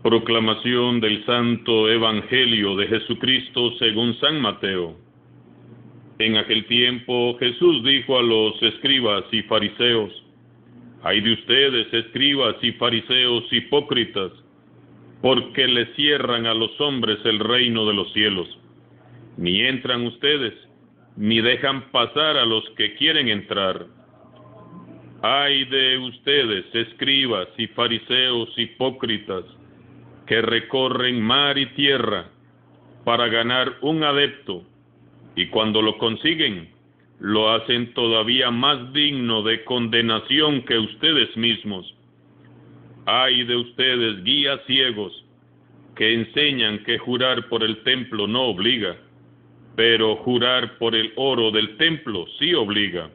Proclamación del Santo Evangelio de Jesucristo según San Mateo. En aquel tiempo Jesús dijo a los escribas y fariseos: «Ay de ustedes, escribas y fariseos hipócritas, porque le cierran a los hombres el reino de los cielos. Ni entran ustedes, ni dejan pasar a los que quieren entrar. Ay de ustedes, escribas y fariseos hipócritas, que recorren mar y tierra para ganar un adepto, y cuando lo consiguen, lo hacen todavía más digno de condenación que ustedes mismos. Ay de ustedes, guías ciegos, que enseñan que jurar por el templo no obliga, pero jurar por el oro del templo sí obliga.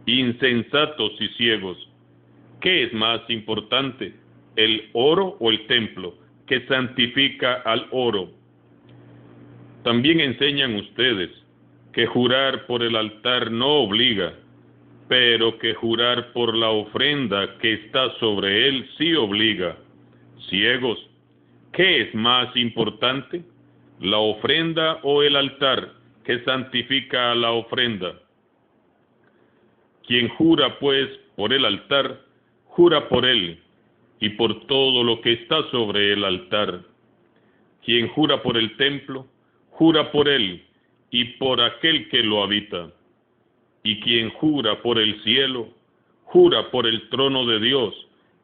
Insensatos y ciegos, ¿qué es más importante, el oro o el templo, que santifica al oro? También enseñan ustedes que jurar por el altar no obliga, pero que jurar por la ofrenda que está sobre él sí obliga. Ciegos, ¿qué es más importante, la ofrenda o el altar que santifica a la ofrenda? Quien jura pues por el altar, jura por él y por todo lo que está sobre el altar. Quien jura por el templo, jura por él y por aquel que lo habita. Y quien jura por el cielo, jura por el trono de Dios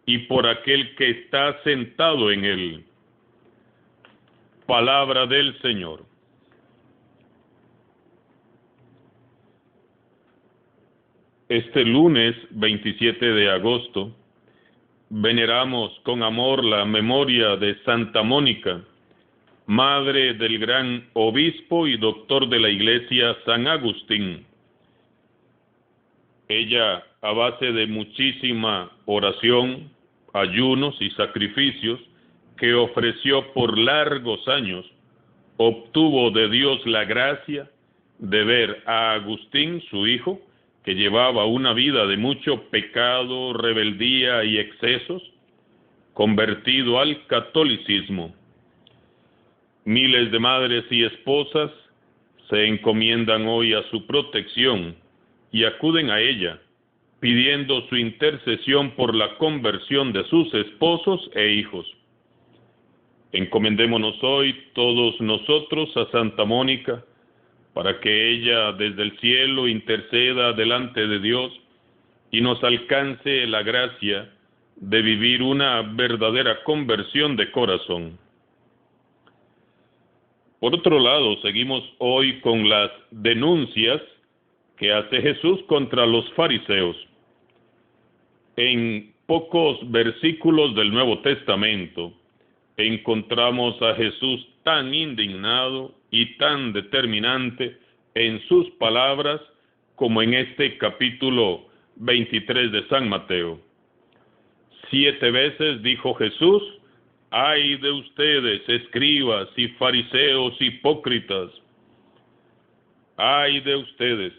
y por aquel que está sentado en él. Palabra del Señor. Este lunes 27 de agosto, veneramos con amor la memoria de Santa Mónica, madre del gran obispo y doctor de la Iglesia San Agustín. Ella, a base de muchísima oración, ayunos y sacrificios que ofreció por largos años, obtuvo de Dios la gracia de ver a Agustín, su hijo, que llevaba una vida de mucho pecado, rebeldía y excesos, convertido al catolicismo. Miles de madres y esposas se encomiendan hoy a su protección y acuden a ella, pidiendo su intercesión por la conversión de sus esposos e hijos. Encomendémonos hoy todos nosotros a Santa Mónica, para que ella desde el cielo interceda delante de Dios y nos alcance la gracia de vivir una verdadera conversión de corazón. Por otro lado, seguimos hoy con las denuncias que hace Jesús contra los fariseos. En pocos versículos del Nuevo Testamento encontramos a Jesús tan indignado y tan determinante en sus palabras como en este capítulo 23 de San Mateo. 7 veces dijo Jesús: «Ay de ustedes, escribas y fariseos hipócritas». Ay de ustedes.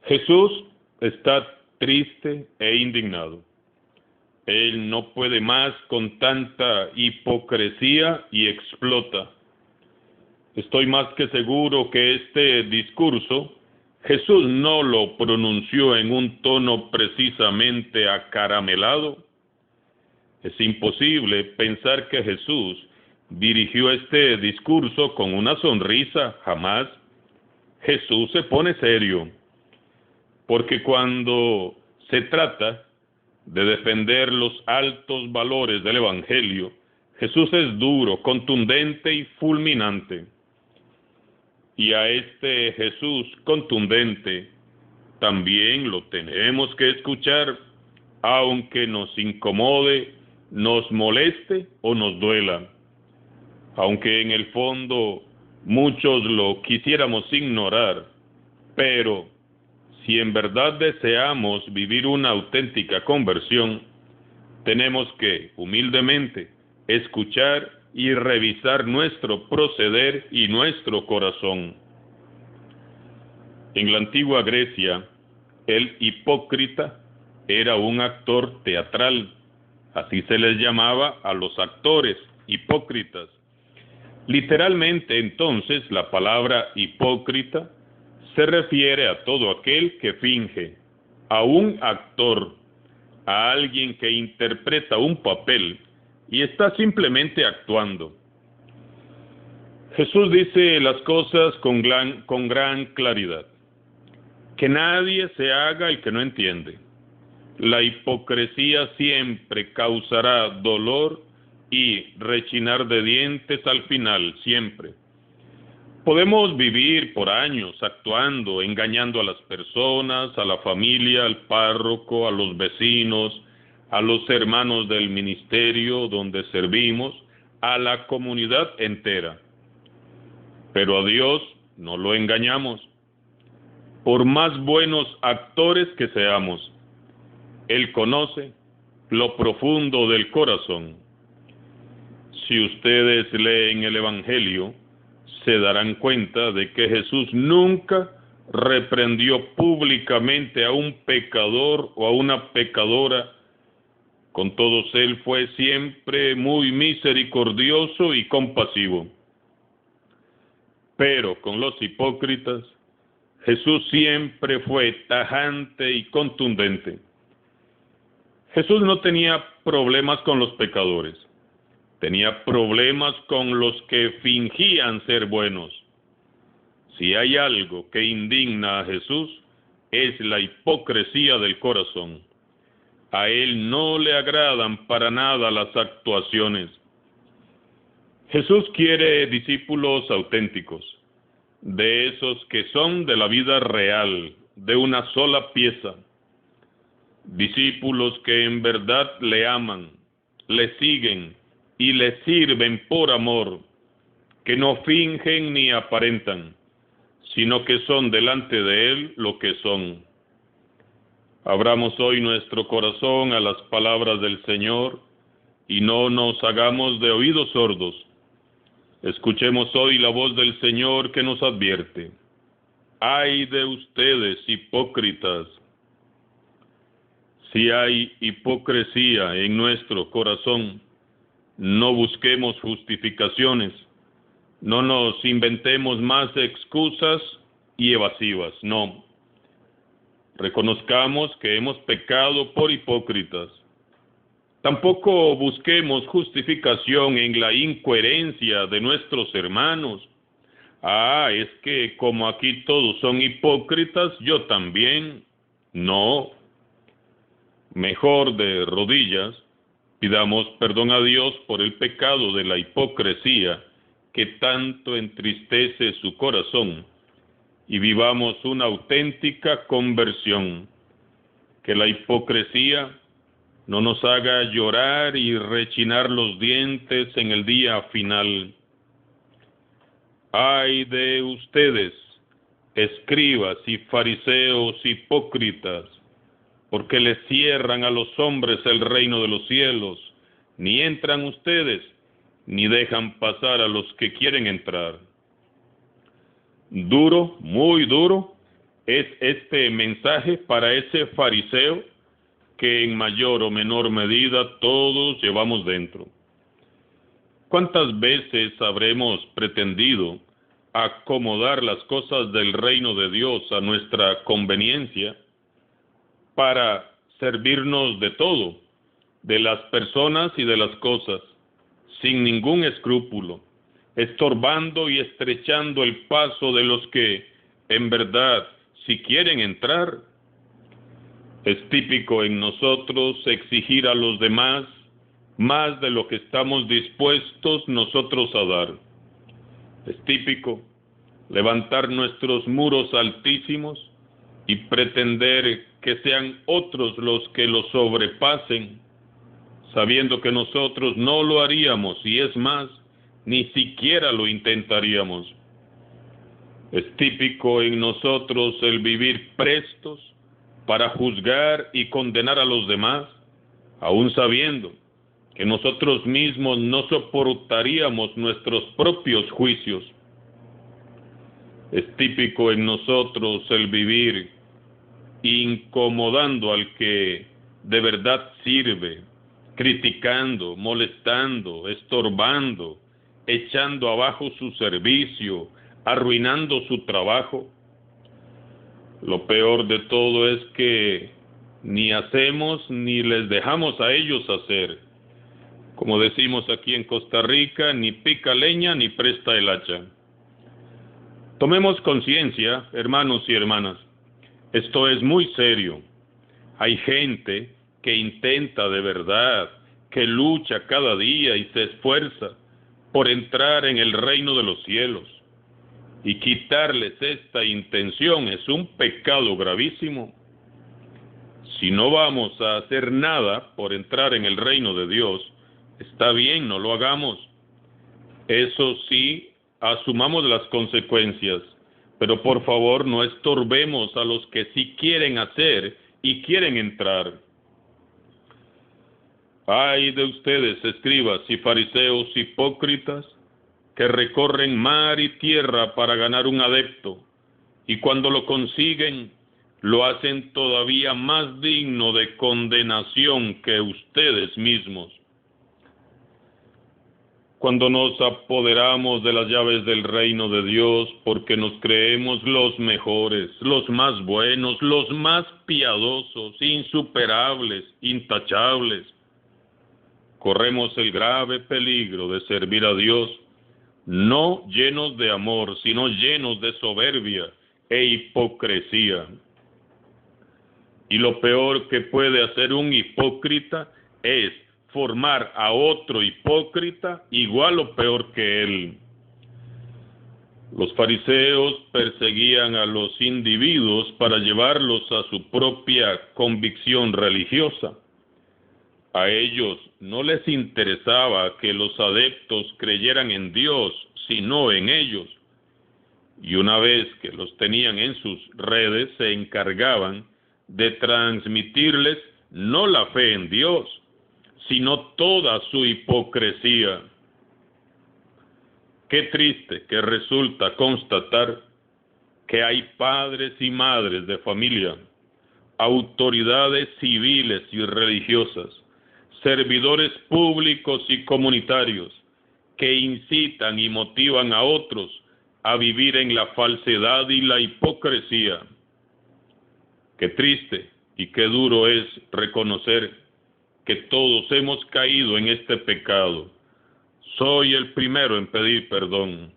Jesús está triste e indignado. Él no puede más con tanta hipocresía y explota. Estoy más que seguro que este discurso Jesús no lo pronunció en un tono precisamente acaramelado. Es imposible pensar que Jesús dirigió este discurso con una sonrisa, jamás. Jesús se pone serio, porque cuando se trata de defender los altos valores del Evangelio, Jesús es duro, contundente y fulminante. Y a este Jesús contundente también lo tenemos que escuchar, aunque nos incomode, nos moleste o nos duela. Aunque en el fondo muchos lo quisiéramos ignorar, pero si en verdad deseamos vivir una auténtica conversión, tenemos que humildemente escuchar y revisar nuestro proceder y nuestro corazón. En la antigua Grecia, el hipócrita era un actor teatral. Así se les llamaba a los actores, hipócritas. Literalmente, entonces, la palabra hipócrita se refiere a todo aquel que finge, a un actor, a alguien que interpreta un papel y está simplemente actuando. Jesús dice las cosas con gran claridad. Que nadie se haga el que no entiende. La hipocresía siempre causará dolor y rechinar de dientes al final, siempre. Podemos vivir por años actuando, engañando a las personas, a la familia, al párroco, a los vecinos, a los hermanos del ministerio donde servimos, a la comunidad entera. Pero a Dios no lo engañamos. Por más buenos actores que seamos, Él conoce lo profundo del corazón. Si ustedes leen el Evangelio, se darán cuenta de que Jesús nunca reprendió públicamente a un pecador o a una pecadora. Con todos Él fue siempre muy misericordioso y compasivo. Pero con los hipócritas, Jesús siempre fue tajante y contundente. Jesús no tenía problemas con los pecadores, tenía problemas con los que fingían ser buenos. Si hay algo que indigna a Jesús, es la hipocresía del corazón. A Él no le agradan para nada las actuaciones. Jesús quiere discípulos auténticos, de esos que son de la vida real, de una sola pieza. Discípulos que en verdad le aman, le siguen y le sirven por amor, que no fingen ni aparentan, sino que son delante de Él lo que son. Abramos hoy nuestro corazón a las palabras del Señor y no nos hagamos de oídos sordos. Escuchemos hoy la voz del Señor que nos advierte. ¡Ay de ustedes, hipócritas! Si hay hipocresía en nuestro corazón, no busquemos justificaciones, no nos inventemos más excusas y evasivas, no. Reconozcamos que hemos pecado por hipócritas. Tampoco busquemos justificación en la incoherencia de nuestros hermanos. Es que como aquí todos son hipócritas, yo también. No. Mejor de rodillas, pidamos perdón a Dios por el pecado de la hipocresía que tanto entristece su corazón y vivamos una auténtica conversión. Que la hipocresía no nos haga llorar y rechinar los dientes en el día final. ¡Ay de ustedes, escribas y fariseos hipócritas! Porque les cierran a los hombres el reino de los cielos, ni entran ustedes, ni dejan pasar a los que quieren entrar. Duro, muy duro, es este mensaje para ese fariseo que en mayor o menor medida todos llevamos dentro. ¿Cuántas veces habremos pretendido acomodar las cosas del reino de Dios a nuestra conveniencia para servirnos de todo, de las personas y de las cosas, sin ningún escrúpulo, estorbando y estrechando el paso de los que, en verdad, si quieren entrar? Es típico en nosotros exigir a los demás más de lo que estamos dispuestos nosotros a dar. Es típico levantar nuestros muros altísimos y pretender que sean otros los que los sobrepasen, sabiendo que nosotros no lo haríamos y es más, ni siquiera lo intentaríamos. Es típico en nosotros el vivir prestos para juzgar y condenar a los demás, aun sabiendo que nosotros mismos no soportaríamos nuestros propios juicios. Es típico en nosotros el vivir incomodando al que de verdad sirve, criticando, molestando, estorbando, echando abajo su servicio, arruinando su trabajo. Lo peor de todo es que ni hacemos ni les dejamos a ellos hacer. Como decimos aquí en Costa Rica, ni pica leña ni presta el hacha. Tomemos conciencia, hermanos y hermanas. Esto es muy serio. Hay gente que intenta de verdad, que lucha cada día y se esfuerza por entrar en el reino de los cielos. Y quitarles esta intención es un pecado gravísimo. Si no vamos a hacer nada por entrar en el reino de Dios, está bien, no lo hagamos. Eso sí, asumamos las consecuencias, pero por favor no estorbemos a los que sí quieren hacer y quieren entrar. Ay de ustedes, escribas y fariseos hipócritas, que recorren mar y tierra para ganar un adepto, y cuando lo consiguen, lo hacen todavía más digno de condenación que ustedes mismos. Cuando nos apoderamos de las llaves del reino de Dios porque nos creemos los mejores, los más buenos, los más piadosos, insuperables, intachables, corremos el grave peligro de servir a Dios no llenos de amor, sino llenos de soberbia e hipocresía. Y lo peor que puede hacer un hipócrita es formar a otro hipócrita igual o peor que él. Los fariseos perseguían a los individuos para llevarlos a su propia convicción religiosa. A ellos no les interesaba que los adeptos creyeran en Dios, sino en ellos. Y una vez que los tenían en sus redes, se encargaban de transmitirles no la fe en Dios, sino toda su hipocresía. Qué triste que resulta constatar que hay padres y madres de familia, autoridades civiles y religiosas, servidores públicos y comunitarios, que incitan y motivan a otros a vivir en la falsedad y la hipocresía. Qué triste y qué duro es reconocer que todos hemos caído en este pecado. Soy el primero en pedir perdón.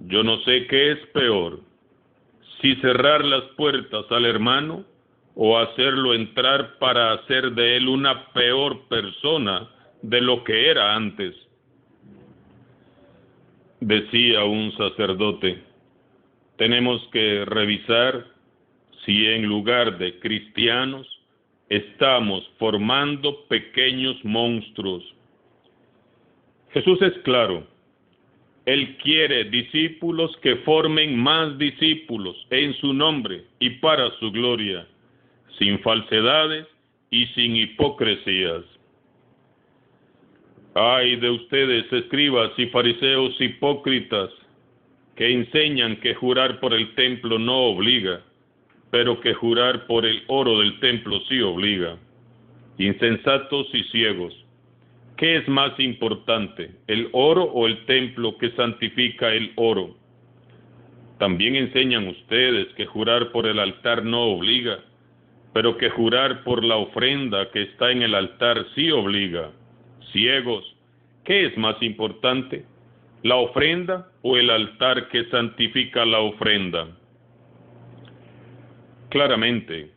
Yo no sé qué es peor, si cerrar las puertas al hermano o hacerlo entrar para hacer de él una peor persona de lo que era antes. Decía un sacerdote, tenemos que revisar si en lugar de cristianos estamos formando pequeños monstruos. Jesús es claro. Él quiere discípulos que formen más discípulos en su nombre y para su gloria, sin falsedades y sin hipocresías. Ay de ustedes, escribas y fariseos hipócritas, que enseñan que jurar por el templo no obliga, pero que jurar por el oro del templo sí obliga. Insensatos y ciegos, ¿qué es más importante, el oro o el templo que santifica el oro? También enseñan ustedes que jurar por el altar no obliga, pero que jurar por la ofrenda que está en el altar sí obliga. Ciegos, ¿qué es más importante, la ofrenda o el altar que santifica la ofrenda? Claramente,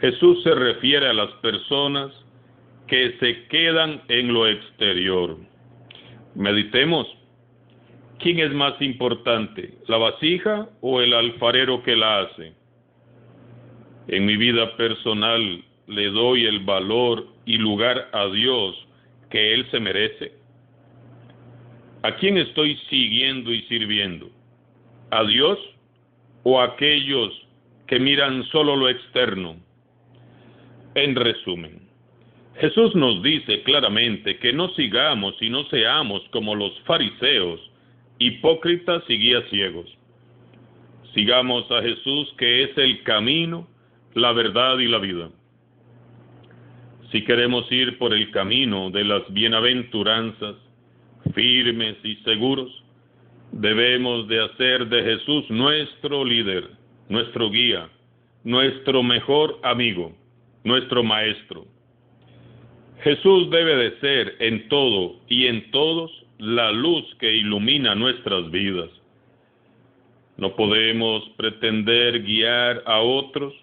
Jesús se refiere a las personas que se quedan en lo exterior. Meditemos, ¿quién es más importante, la vasija o el alfarero que la hace? En mi vida personal le doy el valor y lugar a Dios que Él se merece. ¿A quién estoy siguiendo y sirviendo? ¿A Dios o a aquellos que miran solo lo externo? En resumen, Jesús nos dice claramente que no sigamos y no seamos como los fariseos, hipócritas y guías ciegos. Sigamos a Jesús, que es el camino, la verdad y la vida. Si queremos ir por el camino de las bienaventuranzas, firmes y seguros, debemos de hacer de Jesús nuestro líder, nuestro guía, nuestro mejor amigo, nuestro maestro. Jesús debe de ser en todo y en todos la luz que ilumina nuestras vidas. No podemos pretender guiar a otros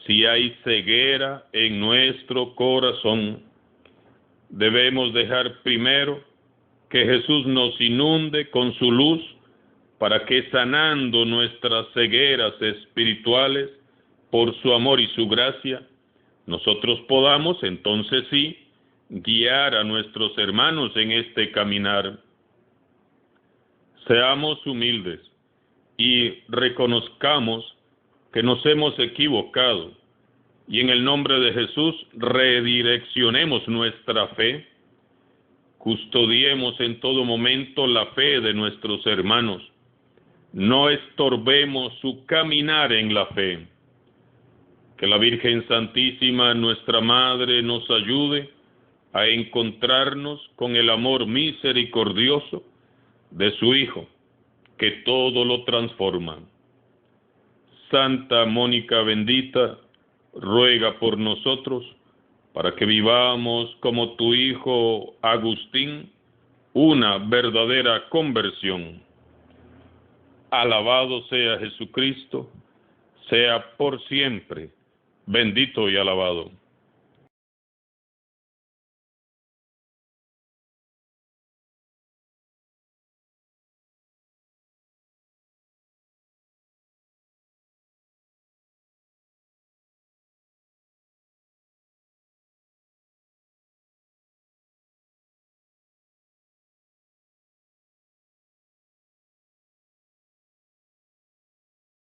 si hay ceguera en nuestro corazón. Debemos dejar primero que Jesús nos inunde con su luz para que, sanando nuestras cegueras espirituales por su amor y su gracia, nosotros podamos entonces sí guiar a nuestros hermanos en este caminar. Seamos humildes y reconozcamos que nos hemos equivocado, y en el nombre de Jesús redireccionemos nuestra fe. Custodiemos en todo momento la fe de nuestros hermanos. No estorbemos su caminar en la fe. Que la Virgen Santísima, nuestra Madre, nos ayude a encontrarnos con el amor misericordioso de su Hijo, que todo lo transforma. Santa Mónica bendita, ruega por nosotros, para que vivamos como tu Hijo Agustín, una verdadera conversión. Alabado sea Jesucristo, sea por siempre bendito y alabado.